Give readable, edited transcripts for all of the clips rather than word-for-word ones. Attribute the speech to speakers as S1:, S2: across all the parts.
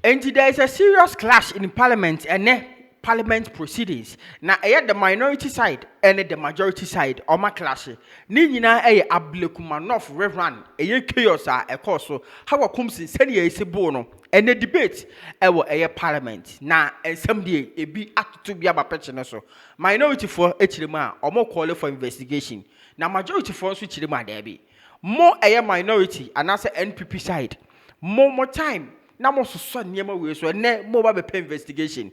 S1: And there is a serious clash in parliament and parliament proceedings. Now, the minority side and the majority side or my clash. Ni nyina Ablekuma North Rerun, chaos a course so how comes in send ye bono and the debate parliament. Now, and someday a be apt to be about pension so. Minority for HLMA or more call for investigation. Now, majority for switch the there be more minority and answer NPP side. More time. Na mo so niema we so ne mo ba be investigation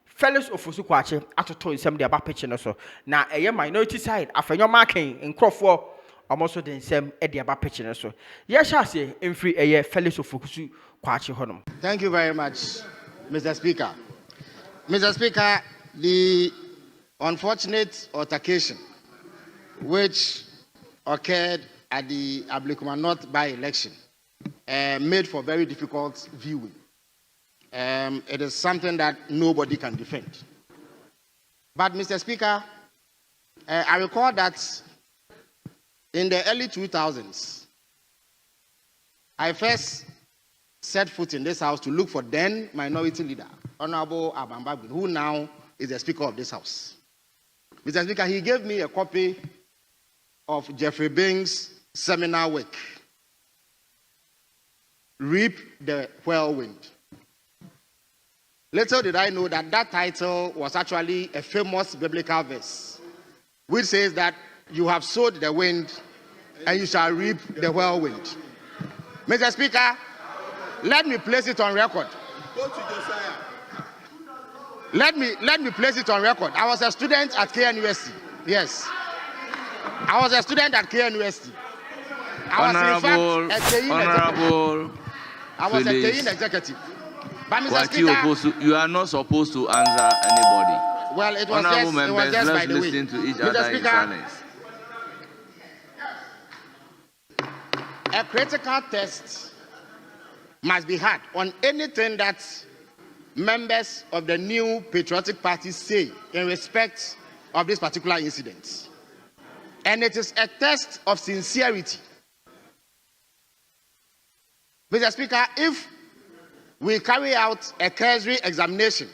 S1: fellows of Osukwache atoto nsem de aba picture no so na minority side afenyo marking nkrofo almost the nsem e de aba picture no so ye sha se emfiri fellows of Osukwache honom.
S2: Thank you very much, Mr. Speaker. Mr. Speaker, the unfortunate altercation which occurred at the Ablekuma North by-election made for very difficult viewing. It is something that nobody can defend. But, Mr. Speaker, I recall that in the early 2000s, I first set foot in this house to look for then minority leader, Honorable Abambagwin, who now is the Speaker of this House. Mr. Speaker, he gave me a copy of Jeffrey Bing's seminal work, Reap the Whirlwind. Little did I know that that title was actually a famous biblical verse, which says that you have sowed the wind and you shall reap the whirlwind. Mr. Speaker, let me place it on record. Go to Josiah. Let me place it on record. I was a student at KNUST. Yes. I was a student at KNUST. I was a TAIN executive. But Mr. Speaker,
S3: you are not supposed to answer anybody.
S2: Well, it was just by the way.
S3: Listen to each
S2: Mr.
S3: other
S2: Speaker,
S3: in silence.
S2: A critical test must be had on anything that members of the new patriotic party say in respect of this particular incident. And it is a test of sincerity. Mr. Speaker, if we carry out a cursory examination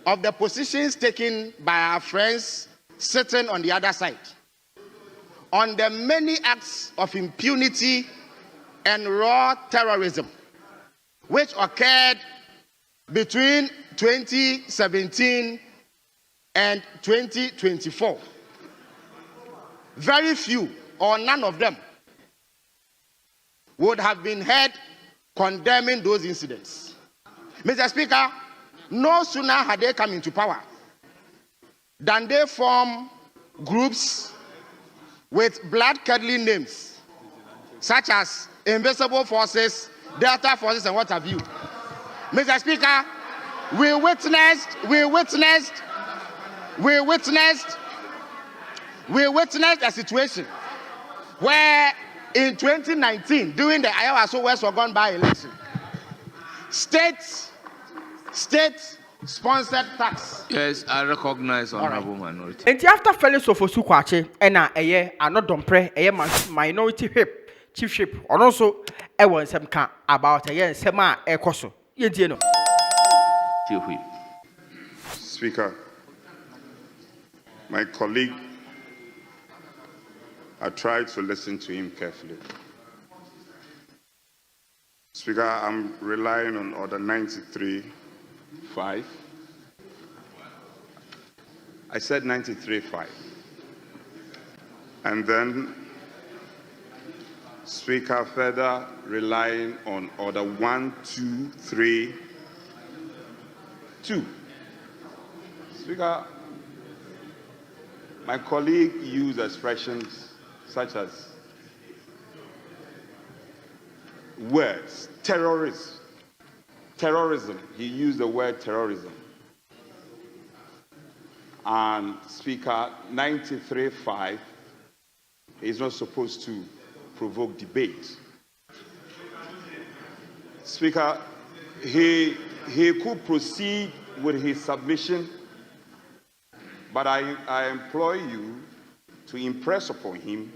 S2: of the positions taken by our friends sitting on the other side on the many acts of impunity and raw terrorism which occurred between 2017 and 2024, very few or none of them would have been heard condemning those incidents. Mr. Speaker, no sooner had they come into power than they form groups with blood-curdling names, such as Invisible Forces, Delta Forces, and what have you. Mr. Speaker, we witnessed a situation where in 2019, during the Iowa West Oregon by-election, state-sponsored tax.
S3: Yes, I recognize honorable minority.
S1: And after fellows of Osukwache, and not pre minority whip, chief ship, and also want some about sema ekoso. Yedieno.
S3: Chief whip.
S4: Speaker, my colleague, I tried to listen to him carefully. Speaker, I'm relying on Order 93.5. I said 93.5. And then, Speaker, further relying on Order 1232. Speaker, my colleague used expressions such as words, terrorism. He used the word terrorism. And Speaker, 93.5 is not supposed to provoke debate. Speaker, he could proceed with his submission, but I implore you to impress upon him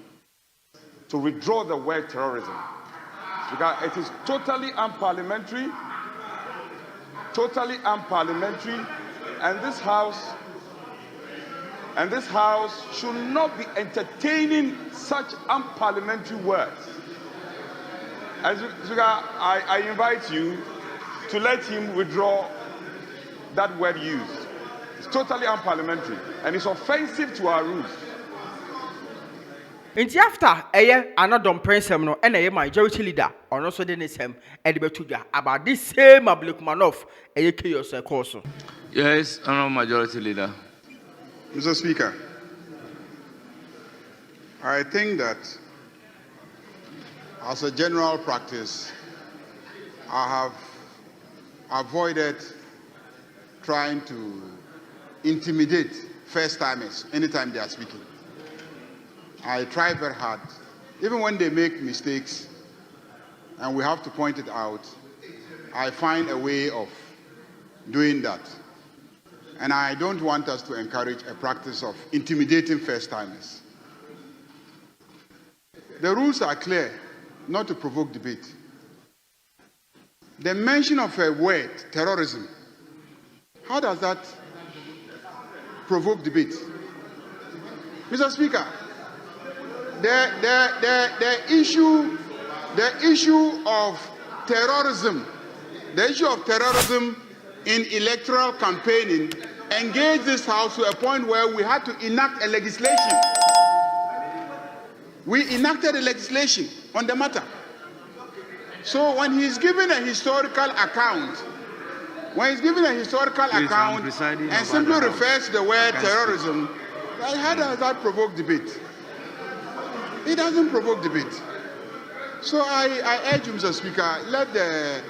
S4: to withdraw the word terrorism, because it is totally unparliamentary totally unparliamentary, and this house should not be entertaining such unparliamentary words. As I invite you to let him withdraw that word used. It's totally unparliamentary and it's offensive to our rules.
S1: Nti after another person no and majority leader or also the same edibetuja about this same Ablekuma of chaos course.
S3: Yes, Honorable Majority Leader.
S4: Mr. Speaker, I think that as a general practice, I have avoided trying to intimidate first-timers anytime they are speaking. I try very hard, even when they make mistakes and we have to point it out, I find a way of doing that. And I don't want us to encourage a practice of intimidating first-timers. The rules are clear, not to provoke debate. The mention of a word, terrorism, how does that provoke debate? Mr. Speaker, the issue of terrorism in electoral campaigning engaged this House to a point where we had to enact a legislation. We enacted a legislation on the matter. So when he's given a historical account, and simply refers to the word terrorism, how does that provoke debate? It doesn't provoke debate. So I urge you, Mr. Speaker, let the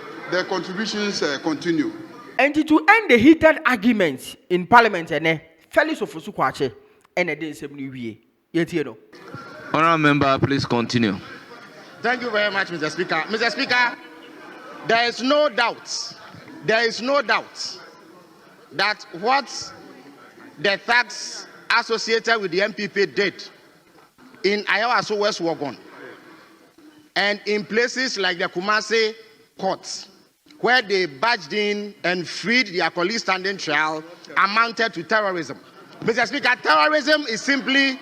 S4: contributions continue.
S1: And to end the heated arguments in Parliament, Felix Ofosu-Kwakye and the Assembly,
S3: Honorable Member, please continue.
S2: Thank you very much, Mr. Speaker. Mr. Speaker, there is no doubt that what the thugs associated with the MPP did in Ayawaso West Wagon and in places like the Kumasi courts, where they barged in and freed their colleagues standing trial, amounted to terrorism. Mr. Speaker, terrorism is simply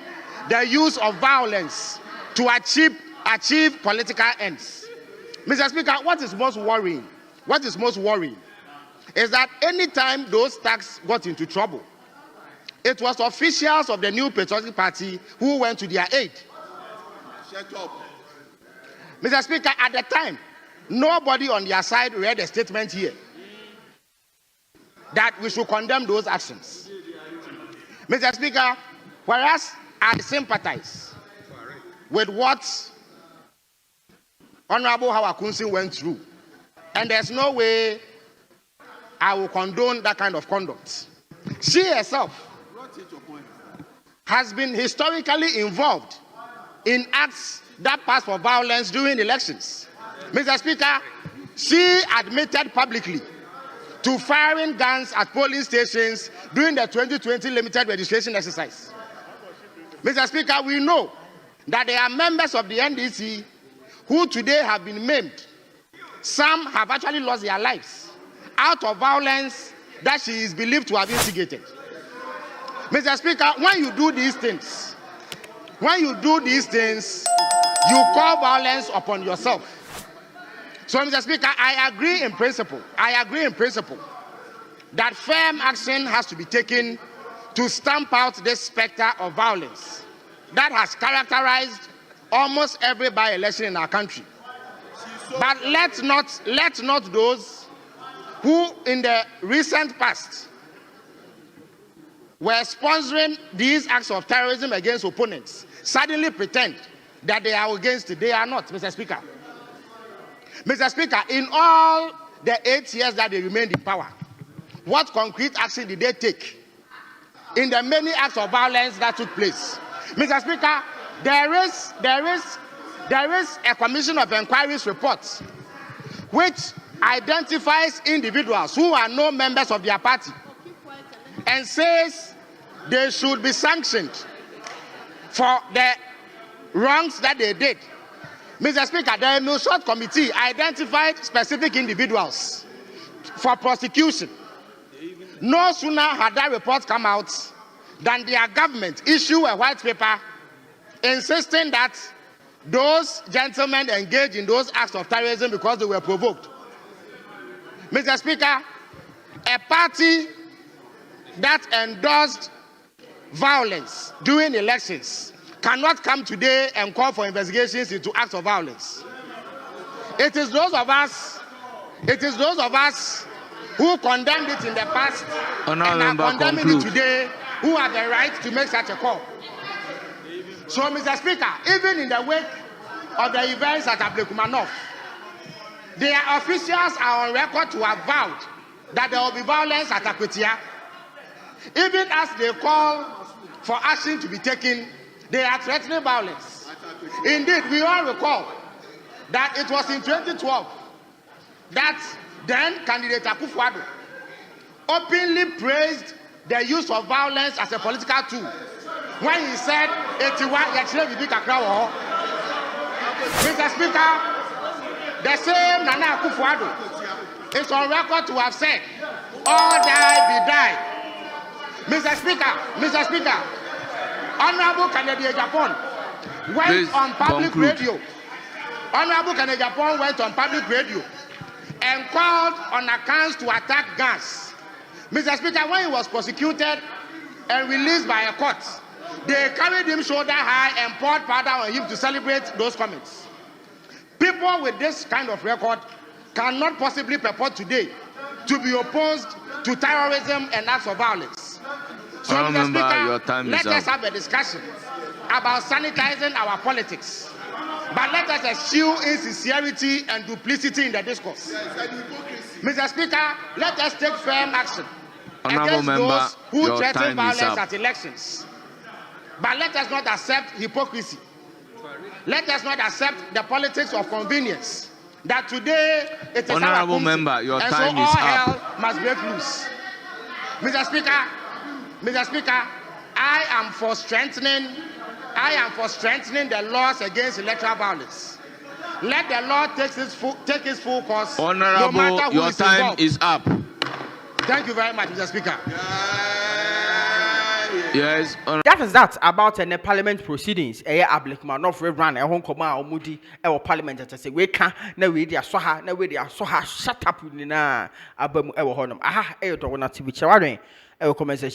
S2: the use of violence to achieve political ends. Mr. Speaker, what is most worrying is that anytime those thugs got into trouble, it was officials of the New Patriotic Party who went to their aid. Shut up. Mr. Speaker, at the time, nobody on their side read a statement here that we should condemn those actions. Mr. Speaker, whereas I sympathize with what Honorable Howard Kunsin went through, and there's no way I will condone that kind of conduct. She herself has been historically involved in acts that pass for violence during elections. Mr. Speaker, she admitted publicly to firing guns at polling stations during the 2020 limited registration exercise. Mr. Speaker, we know that there are members of the NDC who today have been maimed. Some have actually lost their lives out of violence that she is believed to have instigated. Mr. Speaker, when you do these things, you call violence upon yourself. So, Mr. Speaker, I agree in principle that firm action has to be taken to stamp out this specter of violence that has characterized almost every by-election in our country. But let not those who in the recent past were sponsoring these acts of terrorism against opponents suddenly pretend that they are against it. They are not, Mr. Speaker. Mr. Speaker, in all the 8 years that they remained in power, what concrete action did they take in the many acts of violence that took place? Mr. Speaker, there is a Commission of Inquiries report which identifies individuals who are no members of their party and says they should be sanctioned for the wrongs that they did. Mr. Speaker, the Milshot Committee identified specific individuals for prosecution. No sooner had that report come out than their government issued a white paper insisting that those gentlemen engaged in those acts of terrorism because they were provoked. Mr. Speaker, a party that endorsed violence during elections cannot come today and call for investigations into acts of violence. It is those of us who condemned it in the past and are condemning it today who have the right to make such a call. So, Mr. Speaker, even in the wake of the events at Ablekuma North, their officials are on record to have vowed that there will be violence at Akwetia. Even as they call for action to be taken, they are threatening violence. Indeed, we all recall that it was in 2012 that then candidate Akufo-Addo openly praised the use of violence as a political tool when he said, Mr. Speaker, the same Nana Akufo-Addo is on record to have said, all die be died. Mr. Speaker, Honorable Kennedy Japan went on public radio. Honorable Kennedy Japan went on public radio and called on accounts to attack gas. Mr. Speaker, when he was prosecuted and released by a court, they carried him shoulder high and poured powder on him to celebrate those comments. People with this kind of record cannot possibly purport today to be opposed to terrorism and acts of violence. So, Mr. Speaker, let us have a discussion about sanitizing our politics. But let us eschew insincerity and duplicity in the discourse. Mr. Speaker, let us take firm action against those who threaten violence at elections. But let us not accept hypocrisy. Let us not accept the politics of convenience. That today it is
S3: Honorable member, your
S2: and
S3: time
S2: so all
S3: is
S2: hell
S3: up.
S2: must break loose. Mr. Speaker, I am for strengthening the laws against electoral violence. Let the law take its full course.
S3: Honorable,
S2: no matter who
S3: your
S2: is
S3: time
S2: involved.
S3: is up.
S2: Thank you very much, Mr. Speaker.
S3: Yes.
S1: That is that about the parliament proceedings. Ablekuma North Rerun, a home command, Moody, our parliament. That I say, we can't, no, we are so hard, no, we are so hard. Shut up, Nina, Abam, our honor. Aha, I don't want to be chattering. I will commence a